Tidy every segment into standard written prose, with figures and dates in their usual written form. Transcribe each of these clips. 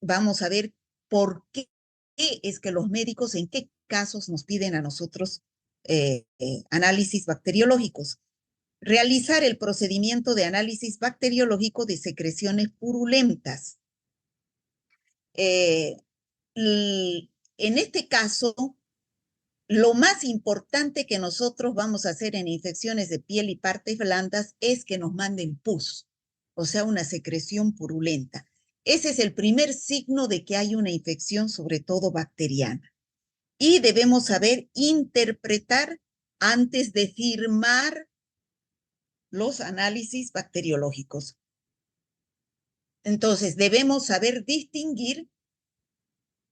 vamos a ver por qué es que los médicos, en qué casos nos piden a nosotros análisis bacteriológicos. Realizar el procedimiento de análisis bacteriológico de secreciones purulentas. En este caso, lo más importante que nosotros vamos a hacer en infecciones de piel y partes blandas es que nos manden pus, o sea, una secreción purulenta. Ese es el primer signo de que hay una infección, sobre todo bacteriana. Y debemos saber interpretar antes de firmar los análisis bacteriológicos. Entonces, debemos saber distinguir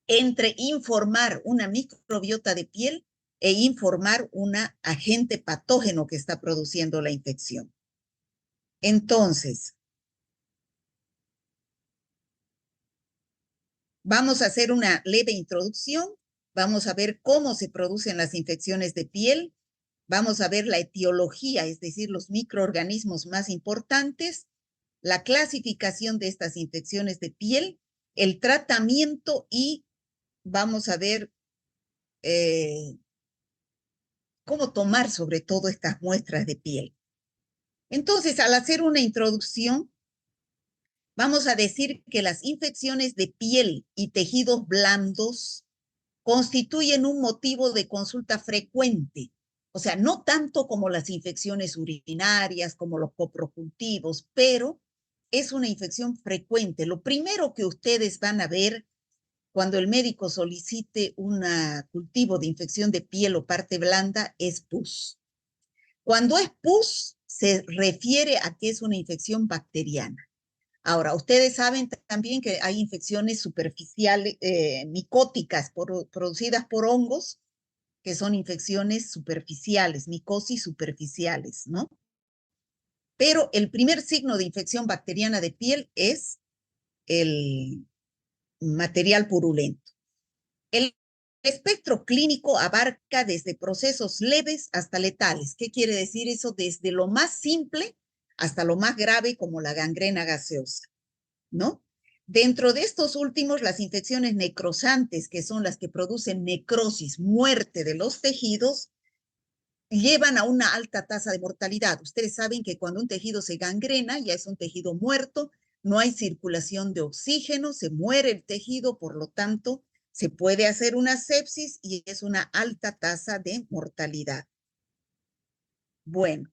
entre informar una microbiota de piel e informar un agente patógeno que está produciendo la infección. Entonces, vamos a hacer una leve introducción, vamos a ver cómo se producen las infecciones de piel, vamos a ver la etiología, es decir, los microorganismos más importantes, la clasificación de estas infecciones de piel, el tratamiento y vamos a ver cómo tomar sobre todo estas muestras de piel. Entonces, al hacer una introducción, vamos a decir que las infecciones de piel y tejidos blandos constituyen un motivo de consulta frecuente, o sea, no tanto como las infecciones urinarias, como los coprocultivos, pero es una infección frecuente. Lo primero que ustedes van a ver cuando el médico solicite un cultivo de infección de piel o parte blanda es pus. Cuando es pus, se refiere a que es una infección bacteriana. Ahora, ustedes saben también que hay infecciones superficiales, micóticas, producidas por hongos, que son infecciones superficiales, micosis superficiales, ¿no? Pero el primer signo de infección bacteriana de piel es el material purulento. El espectro clínico abarca desde procesos leves hasta letales. ¿Qué quiere decir eso? Desde lo más simple hasta lo más grave, como la gangrena gaseosa, ¿no? Dentro de estos últimos, las infecciones necrosantes, que son las que producen necrosis, muerte de los tejidos, llevan a una alta tasa de mortalidad. Ustedes saben que cuando un tejido se gangrena, ya es un tejido muerto, no hay circulación de oxígeno, se muere el tejido, por lo tanto, se puede hacer una sepsis y es una alta tasa de mortalidad. Bueno,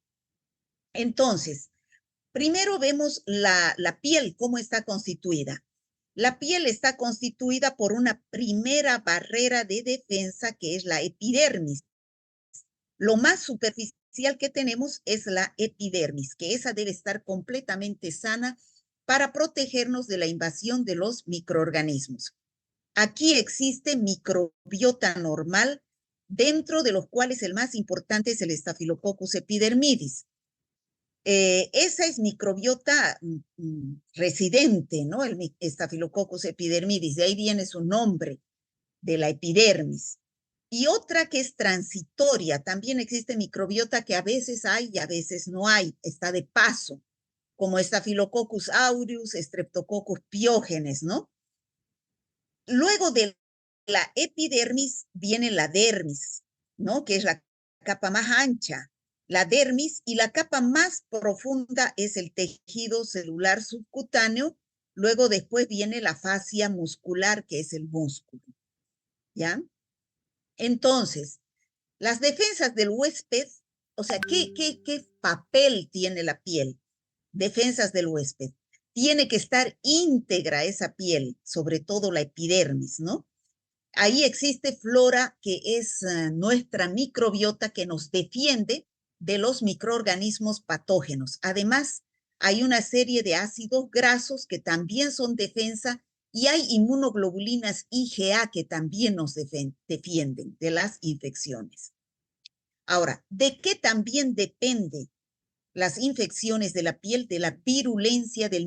entonces, primero vemos la piel, cómo está constituida. La piel está constituida por una primera barrera de defensa que es la epidermis. Lo más superficial que tenemos es la epidermis, que esa debe estar completamente sana para protegernos de la invasión de los microorganismos. Aquí existe microbiota normal, dentro de los cuales el más importante es el Staphylococcus epidermidis. Esa es microbiota residente, ¿no? El Staphylococcus epidermidis, de ahí viene su nombre, de la epidermis. Y otra que es transitoria, también existe microbiota que a veces hay y a veces no hay, está de paso, como Staphylococcus aureus, Streptococcus piógenes, ¿no? Luego de la epidermis viene la dermis, ¿no? Que es la capa más ancha, la dermis, y la capa más profunda es el tejido celular subcutáneo. Luego después viene la fascia muscular, que es el músculo, ¿ya? Entonces, las defensas del huésped, o sea, ¿qué papel tiene la piel? Defensas del huésped. Tiene que estar íntegra esa piel, sobre todo la epidermis, ¿no? Ahí existe flora que es nuestra microbiota que nos defiende de los microorganismos patógenos. Además, hay una serie de ácidos grasos que también son defensa y hay inmunoglobulinas IgA que también nos defienden de las infecciones. Ahora, ¿de qué también depende las infecciones de la piel? De la virulencia del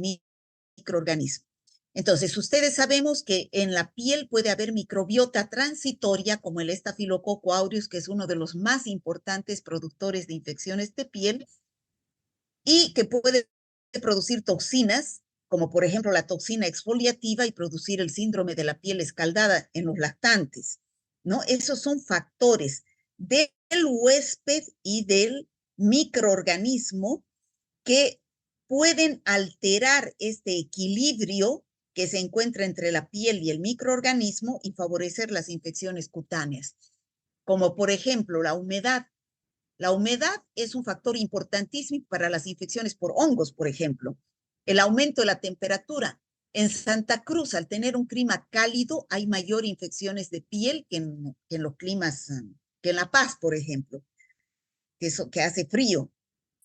microorganismo. Entonces, ustedes sabemos que en la piel puede haber microbiota transitoria, como el Staphylococcus aureus, que es uno de los más importantes productores de infecciones de piel, y que puede producir toxinas como por ejemplo la toxina exfoliativa y producir el síndrome de la piel escaldada en los lactantes, ¿no? Esos son factores del huésped y del microorganismo que pueden alterar este equilibrio que se encuentra entre la piel y el microorganismo y favorecer las infecciones cutáneas, como por ejemplo la humedad. La humedad es un factor importantísimo para las infecciones por hongos, por ejemplo. El aumento de la temperatura. En Santa Cruz, al tener un clima cálido, hay mayor infecciones de piel que en los climas, que en La Paz, por ejemplo, que hace frío.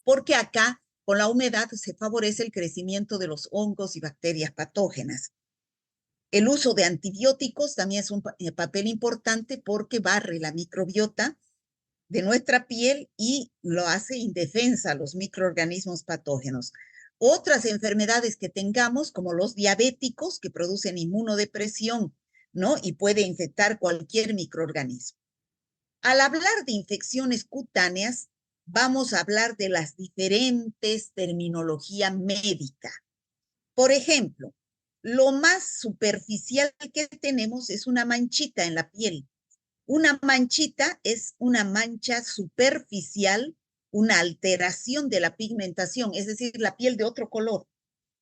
Porque acá, con la humedad, se favorece el crecimiento de los hongos y bacterias patógenas. El uso de antibióticos también es un papel importante porque barre la microbiota de nuestra piel y lo hace indefensa a los microorganismos patógenos. Otras enfermedades que tengamos, como los diabéticos, que producen inmunodepresión, ¿no? Y puede infectar cualquier microorganismo. Al hablar de infecciones cutáneas, vamos a hablar de las diferentes terminologías médicas. Por ejemplo, lo más superficial que tenemos es una manchita en la piel. Una manchita es una mancha superficial, una alteración de la pigmentación, es decir, la piel de otro color,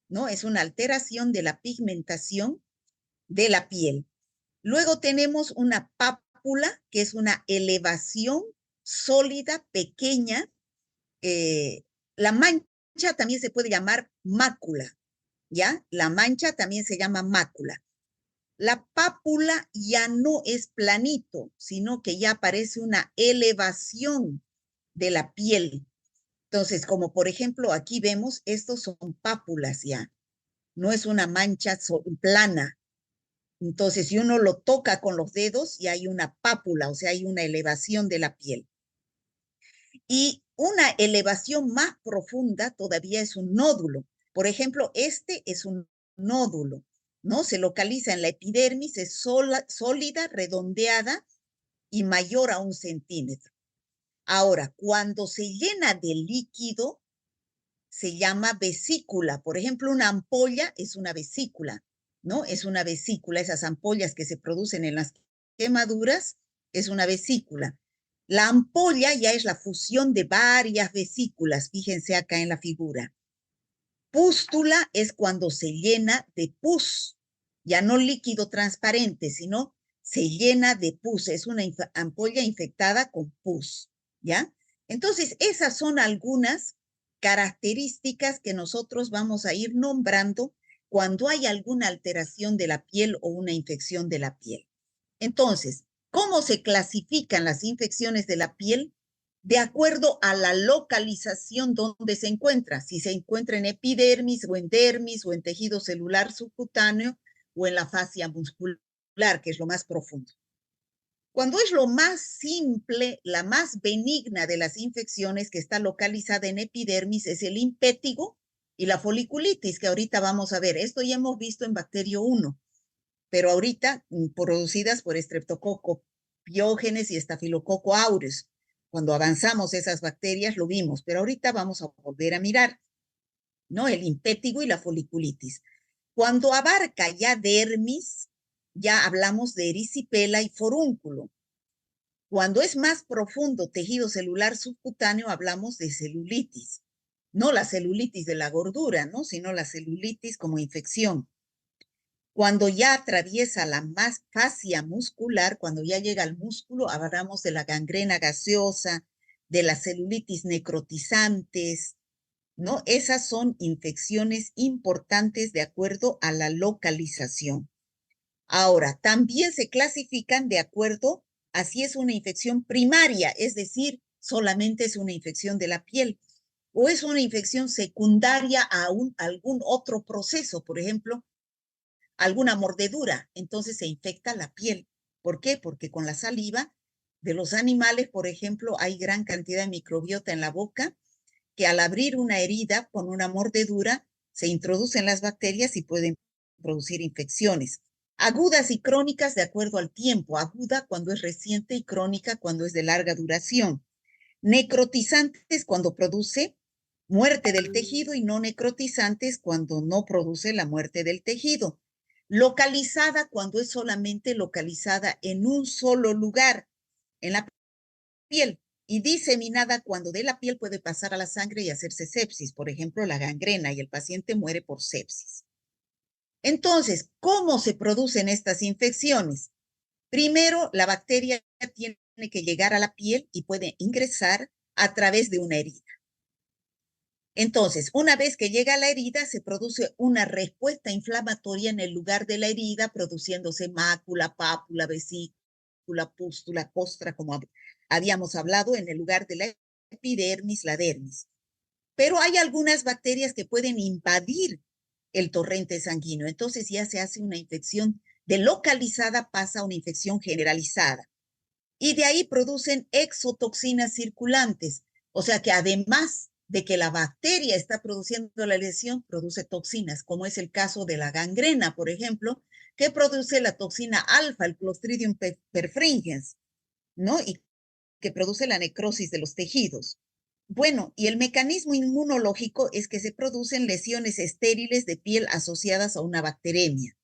¿no? Es una alteración de la pigmentación de la piel. Luego tenemos una pápula, que es una elevación sólida, pequeña. La mancha también se puede llamar mácula, ¿ya? La mancha también se llama mácula. La pápula ya no es planito, sino que ya aparece una elevación de la piel. Entonces, como por ejemplo aquí vemos, estos son pápulas ya, no es una mancha plana. Entonces, si uno lo toca con los dedos, ya hay una pápula, o sea, hay una elevación de la piel. Y una elevación más profunda todavía es un nódulo. Por ejemplo, este es un nódulo, ¿no? Se localiza en la epidermis, es sólida, redondeada y mayor a 1 centímetro. Ahora, cuando se llena de líquido, se llama vesícula. Por ejemplo, una ampolla es una vesícula, ¿no? Es una vesícula, esas ampollas que se producen en las quemaduras, es una vesícula. La ampolla ya es la fusión de varias vesículas, fíjense acá en la figura. Pústula es cuando se llena de pus, ya no líquido transparente, sino se llena de pus, es una ampolla infectada con pus, ¿ya? Entonces, esas son algunas características que nosotros vamos a ir nombrando cuando hay alguna alteración de la piel o una infección de la piel. Entonces, ¿cómo se clasifican las infecciones de la piel? De acuerdo a la localización donde se encuentra, si se encuentra en epidermis o en dermis o en tejido celular subcutáneo o en la fascia muscular, que es lo más profundo. Cuando es lo más simple, la más benigna de las infecciones que está localizada en epidermis es el impétigo y la foliculitis, que ahorita vamos a ver. Esto ya hemos visto en bacterio 1, pero ahorita producidas por Streptococcus pyogenes y Staphylococcus aureus. Cuando avanzamos esas bacterias lo vimos, pero ahorita vamos a volver a mirar, ¿no? El impétigo y la foliculitis. Cuando abarca ya dermis, ya hablamos de erisipela y forúnculo. Cuando es más profundo tejido celular subcutáneo, hablamos de celulitis. No la celulitis de la gordura, ¿no? Sino la celulitis como infección. Cuando ya atraviesa la fascia muscular, cuando ya llega al músculo, hablamos de la gangrena gaseosa, de las celulitis necrotizantes, ¿no? Esas son infecciones importantes de acuerdo a la localización. Ahora, también se clasifican de acuerdo a si es una infección primaria, es decir, solamente es una infección de la piel, o es una infección secundaria a algún otro proceso, por ejemplo, alguna mordedura, entonces se infecta la piel. ¿Por qué? Porque con la saliva de los animales, por ejemplo, hay gran cantidad de microbiota en la boca que al abrir una herida con una mordedura se introducen las bacterias y pueden producir infecciones. Agudas y crónicas de acuerdo al tiempo. Aguda cuando es reciente y crónica cuando es de larga duración. Necrotizantes cuando produce muerte del tejido y no necrotizantes cuando no produce la muerte del tejido. Localizada cuando es solamente localizada en un solo lugar, en la piel, y diseminada cuando de la piel puede pasar a la sangre y hacerse sepsis, por ejemplo, la gangrena, y el paciente muere por sepsis. Entonces, ¿cómo se producen estas infecciones? Primero, la bacteria tiene que llegar a la piel y puede ingresar a través de una herida. Entonces, una vez que llega a la herida, se produce una respuesta inflamatoria en el lugar de la herida, produciéndose mácula, pápula, vesícula, pústula, costra, como habíamos hablado, en el lugar de la epidermis, la dermis. Pero hay algunas bacterias que pueden invadir el torrente sanguíneo. Entonces ya se hace una infección de localizada, pasa a una infección generalizada. Y de ahí producen exotoxinas circulantes. O sea que además de que la bacteria está produciendo la lesión, produce toxinas, como es el caso de la gangrena, por ejemplo, que produce la toxina alfa, el Clostridium perfringens, ¿no? Y que produce la necrosis de los tejidos. Bueno, y el mecanismo inmunológico es que se producen lesiones estériles de piel asociadas a una bacteremia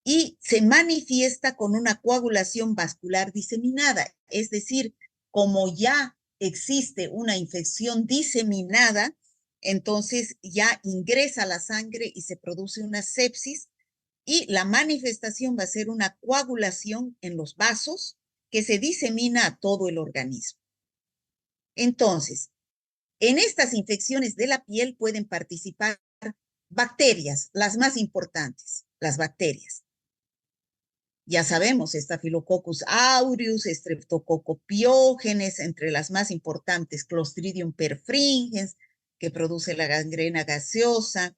y se manifiesta con una coagulación vascular diseminada, es decir, como ya existe una infección diseminada, entonces ya ingresa la sangre y se produce una sepsis y la manifestación va a ser una coagulación en los vasos que se disemina a todo el organismo. Entonces, en estas infecciones de la piel pueden participar bacterias, las más importantes, las bacterias. Ya sabemos, Staphylococcus aureus, Streptococcus pyogenes, entre las más importantes, Clostridium perfringens, que produce la gangrena gaseosa,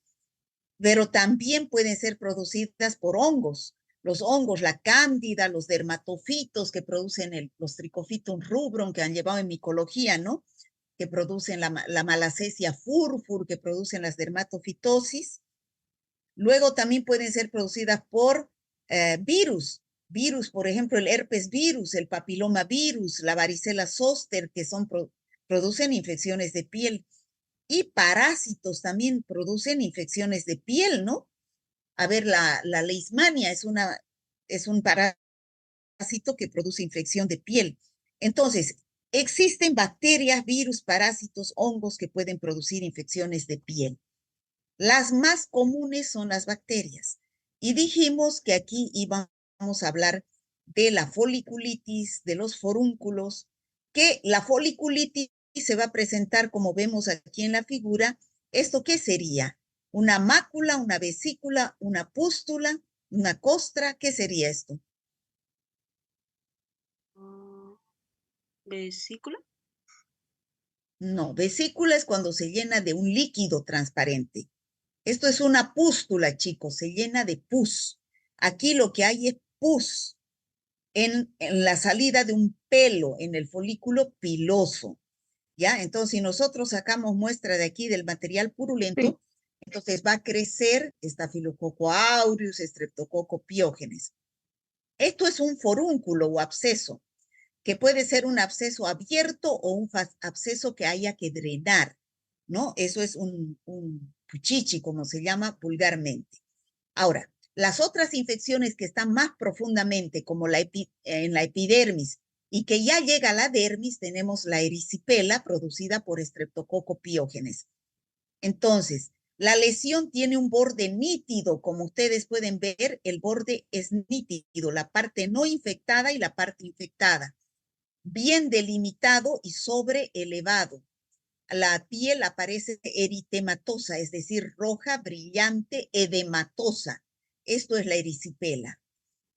pero también pueden ser producidas por hongos. Los hongos, la cándida, los dermatofitos que producen los tricofitum rubrum que han llevado en micología, ¿no? Que producen la Malassezia furfur, que producen las dermatofitosis. Luego también pueden ser producidas por virus, por ejemplo, el herpes virus, el papiloma virus, la varicela zoster, que producen infecciones de piel. Y parásitos también producen infecciones de piel, ¿no? A ver, la leishmania es un parásito que produce infección de piel. Entonces, existen bacterias, virus, parásitos, hongos que pueden producir infecciones de piel. Las más comunes son las bacterias. Y dijimos que aquí íbamos a hablar de la foliculitis, de los forúnculos, que la foliculitis se va a presentar como vemos aquí en la figura. ¿Esto qué sería? ¿Una mácula, una vesícula, una pústula, una costra? ¿Qué sería esto? ¿Vesícula? No, vesícula es cuando se llena de un líquido transparente. Esto es una pústula, chicos, se llena de pus. Aquí lo que hay es pus en la salida de un pelo en el folículo piloso. ¿Ya? Entonces, si nosotros sacamos muestra de aquí del material purulento, entonces va a crecer Staphylococcus aureus, Streptococcus pyogenes. Esto es un forúnculo o absceso, que puede ser un absceso abierto o un absceso que haya que drenar, ¿no? Eso es un puchichi, como se llama vulgarmente. Ahora, las otras infecciones que están más profundamente, como en la epidermis, y que ya llega a la dermis, tenemos la erisipela producida por Streptococcus pyogenes. Entonces, la lesión tiene un borde nítido, como ustedes pueden ver, el borde es nítido, la parte no infectada y la parte infectada, bien delimitado y sobre elevado. La piel aparece eritematosa, es decir, roja, brillante, edematosa. Esto es la erisipela.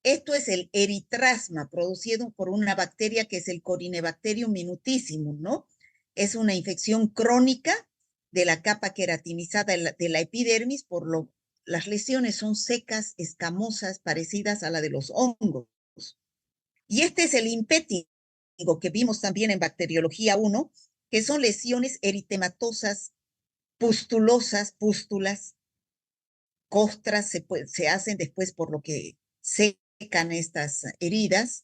Esto es el eritrasma producido por una bacteria que es el Corynebacterium minutissimum, ¿no? Es una infección crónica de la capa queratinizada de la epidermis, las lesiones son secas, escamosas, parecidas a la de los hongos. Y este es el impétigo que vimos también en Bacteriología 1, que son lesiones eritematosas, pustulosas, pústulas, costras se hacen después por lo que secan estas heridas,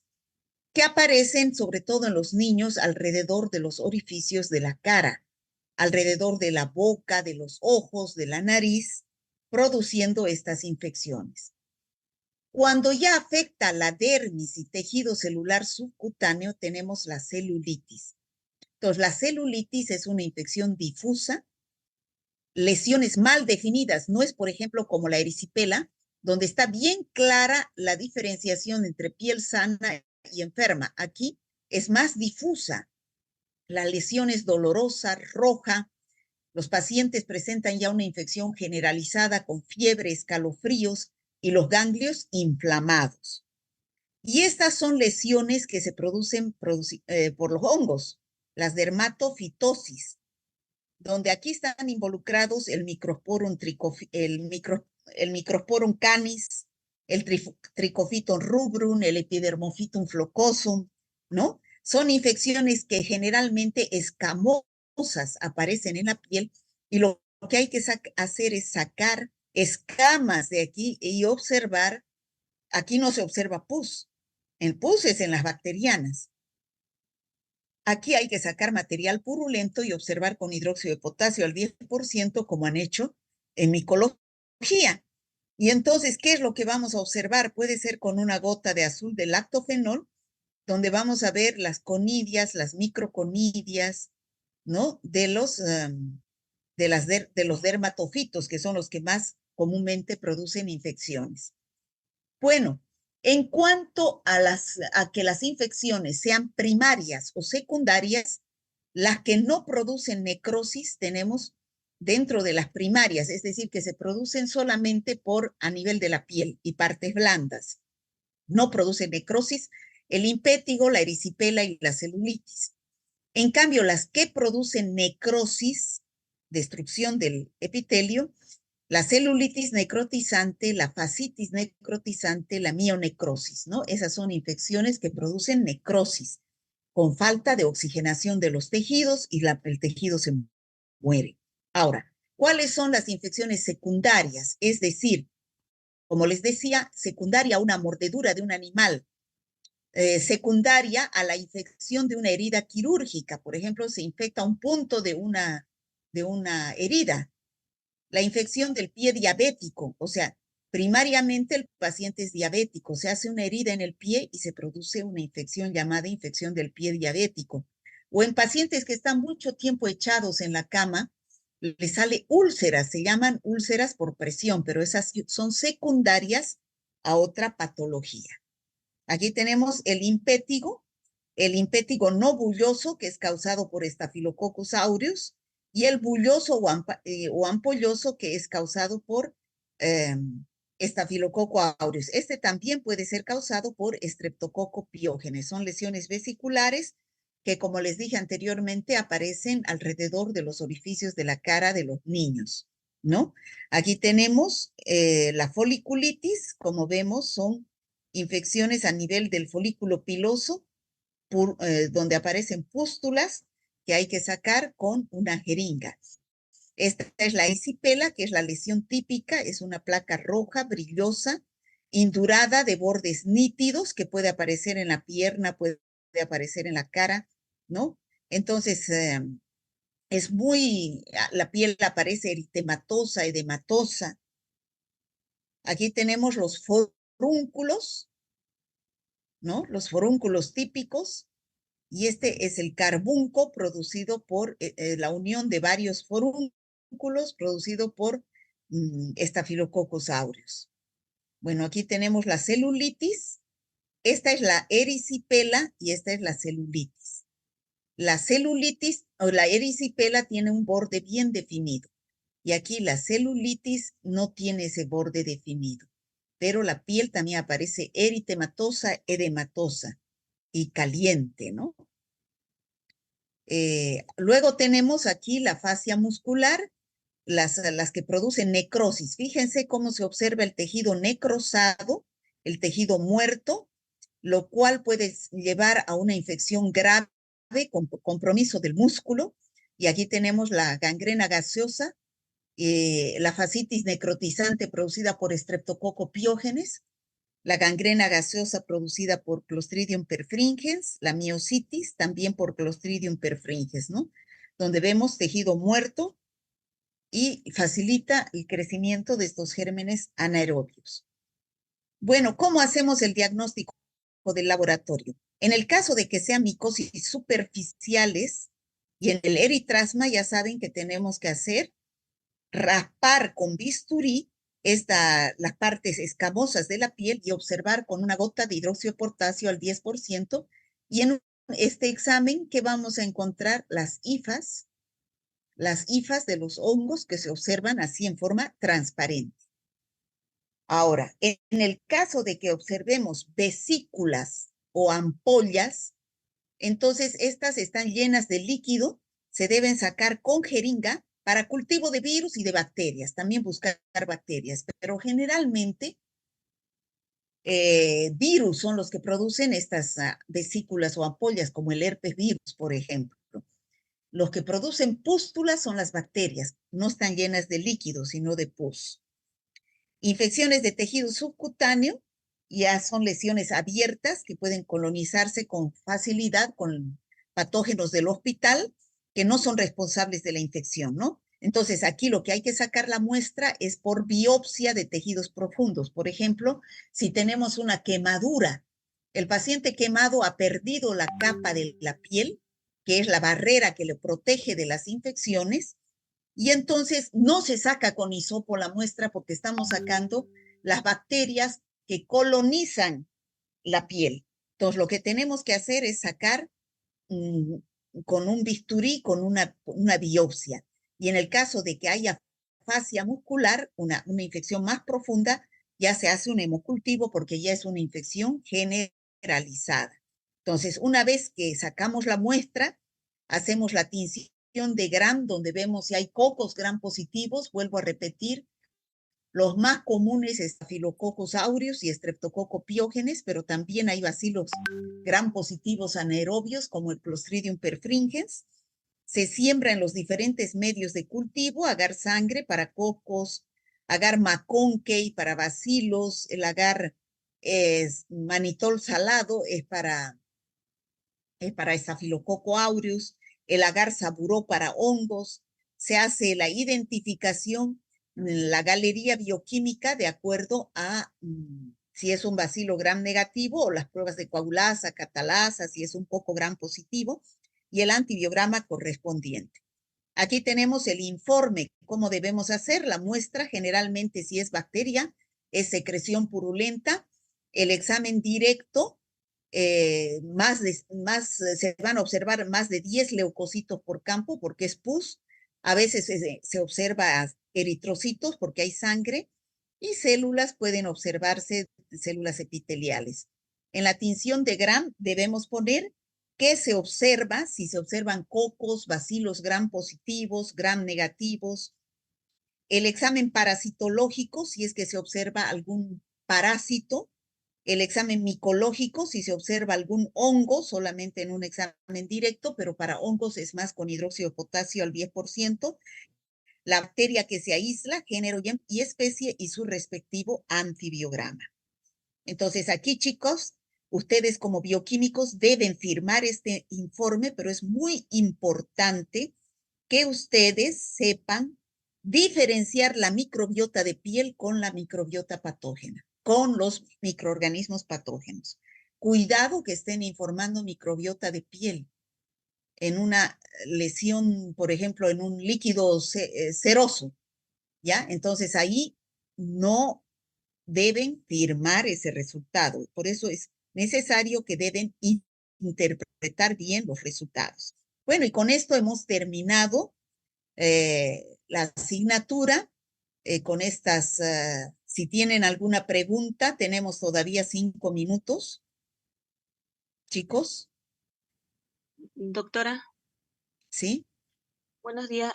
que aparecen sobre todo en los niños alrededor de los orificios de la cara. alrededor de la boca, de los ojos, de la nariz, produciendo estas infecciones. Cuando ya afecta la dermis y tejido celular subcutáneo, tenemos la celulitis. Entonces, la celulitis es una infección difusa, lesiones mal definidas, no es, por ejemplo, como la erisipela, donde está bien clara la diferenciación entre piel sana y enferma. Aquí es más difusa. La lesión es dolorosa, roja. Los pacientes presentan ya una infección generalizada con fiebre, escalofríos y los ganglios inflamados. Y estas son lesiones que se producen por los hongos, las dermatofitosis, donde aquí están involucrados el Microsporum canis, el Trichophyton rubrum, el Epidermophytum flocosum, ¿no? Son infecciones que generalmente escamosas aparecen en la piel y lo que hay que hacer es sacar escamas de aquí y observar. Aquí no se observa pus. El pus es en las bacterianas. Aquí hay que sacar material purulento y observar con hidróxido de potasio al 10%, como han hecho en micología. Y entonces, ¿qué es lo que vamos a observar? Puede ser con una gota de azul de lactofenol, donde vamos a ver las conidias, las microconidias, ¿no? De los dermatofitos, que son los que más comúnmente producen infecciones. Bueno, en cuanto a que las infecciones sean primarias o secundarias, las que no producen necrosis tenemos dentro de las primarias, es decir, que se producen solamente a nivel de la piel y partes blandas. No producen necrosis, el impétigo, la erisipela y la celulitis. En cambio, las que producen necrosis, destrucción del epitelio, la celulitis necrotizante, la fascitis necrotizante, la mionecrosis, ¿no? Esas son infecciones que producen necrosis con falta de oxigenación de los tejidos y el tejido se muere. Ahora, ¿cuáles son las infecciones secundarias? Es decir, como les decía, secundaria a una mordedura de un animal, secundaria a la infección de una herida quirúrgica. Por ejemplo, se infecta un punto de una herida. La infección del pie diabético, o sea, primariamente el paciente es diabético, se hace una herida en el pie y se produce una infección llamada infección del pie diabético. O en pacientes que están mucho tiempo echados en la cama, les sale úlceras, se llaman úlceras por presión, pero esas son secundarias a otra patología. Aquí tenemos el impétigo no bulloso, que es causado por Staphylococcus aureus, y el bulloso o ampolloso, que es causado por Staphylococcus aureus. Este también puede ser causado por Streptococcus pyogenes. Son lesiones vesiculares que, como les dije anteriormente, aparecen alrededor de los orificios de la cara de los niños, ¿no? Aquí tenemos la foliculitis, como vemos, son infecciones a nivel del folículo piloso, donde aparecen pústulas que hay que sacar con una jeringa. Esta es la erisipela, que es la lesión típica, es una placa roja, brillosa, indurada de bordes nítidos, que puede aparecer en la pierna, puede aparecer en la cara, ¿no? Entonces, la piel aparece eritematosa, edematosa. Aquí tenemos los forúnculos, ¿no? Los forúnculos típicos, y este es el carbunco producido por la unión de varios forúnculos producido por Staphylococcus aureus. Bueno, aquí tenemos la celulitis, esta es la erisipela y esta es la celulitis. La celulitis o la erisipela tiene un borde bien definido y aquí la celulitis no tiene ese borde definido, pero la piel también aparece eritematosa, edematosa y caliente, ¿no? Luego tenemos aquí la fascia muscular, las que producen necrosis. Fíjense cómo se observa el tejido necrosado, el tejido muerto, lo cual puede llevar a una infección grave con compromiso del músculo. Y aquí tenemos la gangrena gaseosa, la fascitis necrotizante producida por Streptococcus pyogenes, la gangrena gaseosa producida por Clostridium perfringens, la miositis también por Clostridium perfringens, ¿no? donde vemos tejido muerto y facilita el crecimiento de estos gérmenes anaerobios. Bueno, ¿cómo hacemos el diagnóstico del laboratorio? En el caso de que sean micosis superficiales y en el eritrasma, ya saben que tenemos que hacer raspar con bisturí las partes escamosas de la piel y observar con una gota de hidróxido de potasio al 10%. Y en este examen, ¿qué vamos a encontrar? Las hifas de los hongos que se observan así en forma transparente. Ahora, en el caso de que observemos vesículas o ampollas, entonces estas están llenas de líquido, se deben sacar con jeringa para cultivo de virus y de bacterias, también buscar bacterias, pero generalmente virus son los que producen estas vesículas o ampollas, como el herpes virus, por ejemplo. Los que producen pústulas son las bacterias, no están llenas de líquido, sino de pus. Infecciones de tejido subcutáneo ya son lesiones abiertas que pueden colonizarse con facilidad con patógenos del hospital que no son responsables de la infección, ¿no? Entonces, aquí lo que hay que sacar la muestra es por biopsia de tejidos profundos. Por ejemplo, si tenemos una quemadura, el paciente quemado ha perdido la capa de la piel, que es la barrera que le protege de las infecciones, y entonces no se saca con hisopo la muestra porque estamos sacando las bacterias que colonizan la piel. Entonces, lo que tenemos que hacer es sacar con un bisturí, con una biopsia. Y en el caso de que haya fascia muscular, una infección más profunda, ya se hace un hemocultivo porque ya es una infección generalizada. Entonces, una vez que sacamos la muestra, hacemos la tinción de Gram, donde vemos si hay cocos Gram positivos. Vuelvo a repetir, los más comunes es Staphylococcus aureus y Streptococcus pyogenes, pero también hay bacilos Gram positivos anaerobios como el Clostridium perfringens. Se siembra en los diferentes medios de cultivo, agar sangre para cocos, agar maconkey para bacilos, el agar manitol salado es para Staphylococcus aureus, el agar saburó para hongos. Se hace la identificación, la galería bioquímica de acuerdo a si es un bacilo gram negativo o las pruebas de coagulasa, catalasa, si es un poco gram positivo, y el antibiograma correspondiente. Aquí tenemos el informe, cómo debemos hacer la muestra, generalmente si es bacteria, es secreción purulenta, el examen directo, se van a observar más de 10 leucocitos por campo porque es pus, a veces se observa eritrocitos porque hay sangre y células pueden observarse, células epiteliales. En la tinción de Gram debemos poner qué se observa, si se observan cocos, bacilos Gram positivos, Gram negativos. El examen parasitológico, si es que se observa algún parásito. El examen micológico, si se observa algún hongo, solamente en un examen directo, pero para hongos es más con hidróxido de potasio al 10%. La bacteria que se aísla, género y especie y su respectivo antibiograma. Entonces, aquí, chicos, ustedes como bioquímicos deben firmar este informe, pero es muy importante que ustedes sepan diferenciar la microbiota de piel con la microbiota patógena, con los microorganismos patógenos. Cuidado que estén informando microbiota de piel en una lesión, por ejemplo, en un líquido seroso, ¿ya? Entonces ahí no deben firmar ese resultado. Por eso es necesario que deben interpretar bien los resultados. Bueno, y con esto hemos terminado la asignatura. Con estas, si tienen alguna pregunta, tenemos todavía 5 minutos. Chicos, Doctora, ¿sí? buenos días.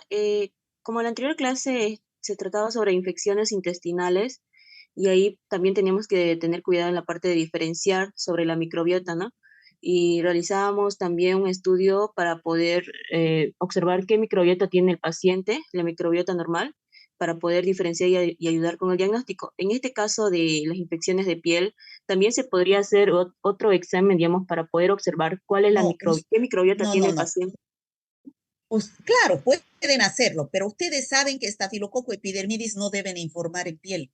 Como en la anterior clase se trataba sobre infecciones intestinales y ahí también teníamos que tener cuidado en la parte de diferenciar sobre la microbiota, ¿no? Y realizábamos también un estudio para poder observar qué microbiota tiene el paciente, la microbiota normal, para poder diferenciar y ayudar con el diagnóstico. En este caso de las infecciones de piel, también se podría hacer otro examen, digamos, para poder observar cuál es No, qué microbiota no, tiene no, el no. paciente. Pues, claro, pueden hacerlo, pero ustedes saben que estafilococo epidermidis no deben informar en piel.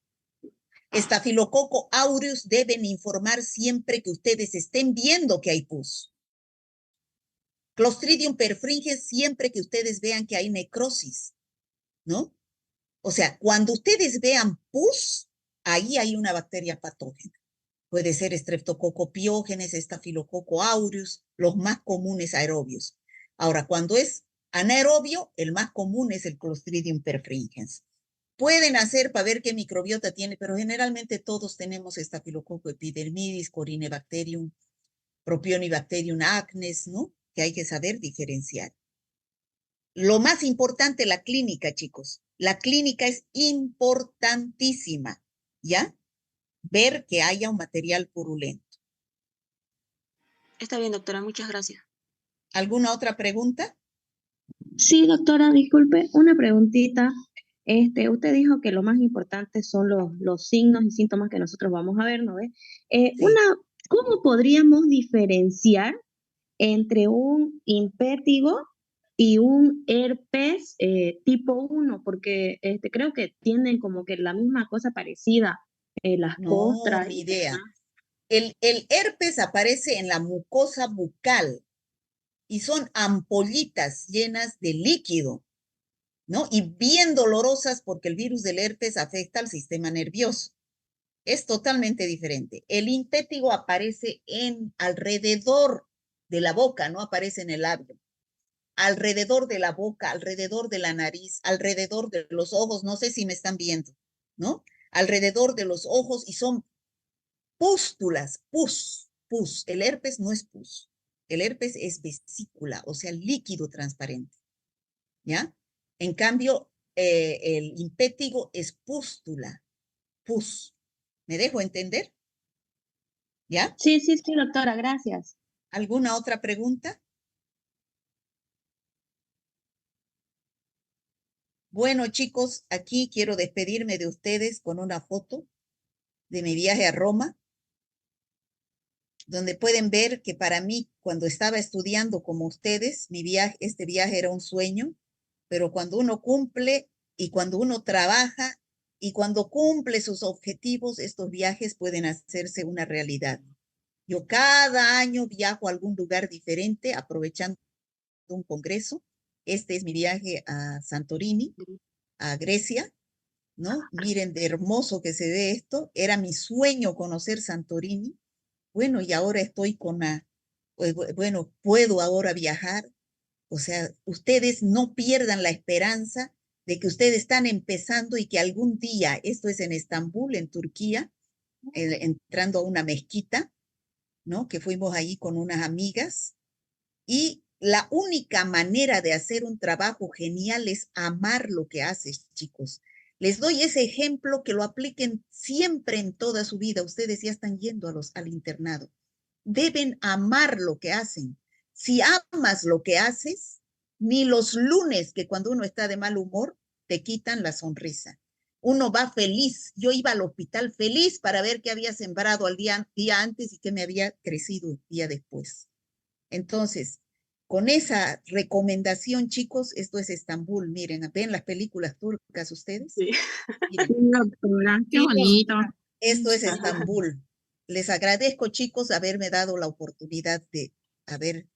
Estafilococo aureus deben informar siempre que ustedes estén viendo que hay pus. Clostridium perfringens siempre que ustedes vean que hay necrosis, ¿no? O sea, cuando ustedes vean pus, ahí hay una bacteria patógena. Puede ser Streptococcus pyogenes, Staphylococcus aureus, los más comunes aerobios. Ahora, cuando es anaerobio, el más común es el Clostridium perfringens. Pueden hacer para ver qué microbiota tiene, pero generalmente todos tenemos Staphylococcus epidermidis, Corynebacterium, Propionibacterium acnes, ¿no? Que hay que saber diferenciar. Lo más importante, la clínica, chicos. La clínica es importantísima, ¿ya? Ver que haya un material purulento. Está bien, doctora, muchas gracias. ¿Alguna otra pregunta? Sí, doctora, disculpe, una preguntita. Usted dijo que lo más importante son los signos y síntomas que nosotros vamos a ver, ¿no ve? Sí. ¿Cómo podríamos diferenciar entre un impétigo y un herpes tipo 1? Porque creo que tienen como que la misma cosa parecida, las No, costras ni y idea. demás. El herpes aparece en la mucosa bucal y son ampollitas llenas de líquido, ¿no? Y bien dolorosas porque el virus del herpes afecta al sistema nervioso. Es totalmente diferente. El impétigo aparece alrededor de la boca, no aparece en el labio. Alrededor de la boca, alrededor de la nariz, alrededor de los ojos, no sé si me están viendo, ¿no? Alrededor de los ojos y son pústulas, pus. El herpes no es pus. El herpes es vesícula, o sea, líquido transparente, ¿ya? En cambio, el impétigo es pústula, pus. ¿Me dejo entender? ¿Ya? Sí, sí, sí, doctora, gracias. ¿Alguna otra pregunta? Bueno, chicos, aquí quiero despedirme de ustedes con una foto de mi viaje a Roma, donde pueden ver que para mí, cuando estaba estudiando como ustedes, este viaje era un sueño, pero cuando uno cumple y cuando uno trabaja y cuando cumple sus objetivos, estos viajes pueden hacerse una realidad. Yo cada año viajo a algún lugar diferente, aprovechando un congreso. Este es mi viaje a Santorini, a Grecia, ¿no? Miren de hermoso que se ve esto. Era mi sueño conocer Santorini. Bueno, y ahora estoy bueno, puedo ahora viajar. O sea, ustedes no pierdan la esperanza de que ustedes están empezando y que algún día, esto es en Estambul, en Turquía, entrando a una mezquita, ¿no? Que fuimos ahí con unas amigas. Y la única manera de hacer un trabajo genial es amar lo que haces, chicos. Les doy ese ejemplo que lo apliquen siempre en toda su vida. Ustedes ya están yendo al internado. Deben amar lo que hacen. Si amas lo que haces, ni los lunes, que cuando uno está de mal humor, te quitan la sonrisa. Uno va feliz. Yo iba al hospital feliz para ver qué había sembrado al día antes y qué me había crecido el día después. Entonces, con esa recomendación, chicos, esto es Estambul. Miren, ven las películas turcas ustedes. Sí. Miren, Doctora, qué bonito. esto es Estambul. Les agradezco, chicos, haberme dado la oportunidad de haber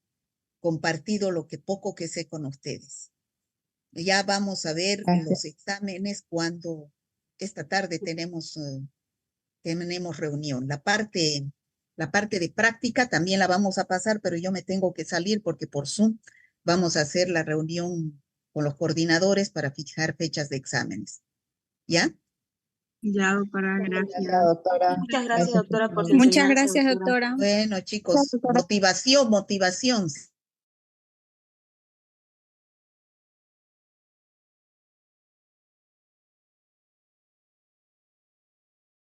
compartido lo que poco que sé con ustedes. Ya vamos a ver los exámenes cuando esta tarde tenemos reunión. La parte de práctica también la vamos a pasar, pero yo me tengo que salir porque por Zoom vamos a hacer la reunión con los coordinadores para fijar fechas de exámenes. ¿Ya? Ya, doctora, gracias. Muchas gracias, doctora, por su Muchas enseñanza, gracias, doctora. doctora. Bueno, chicos, motivación.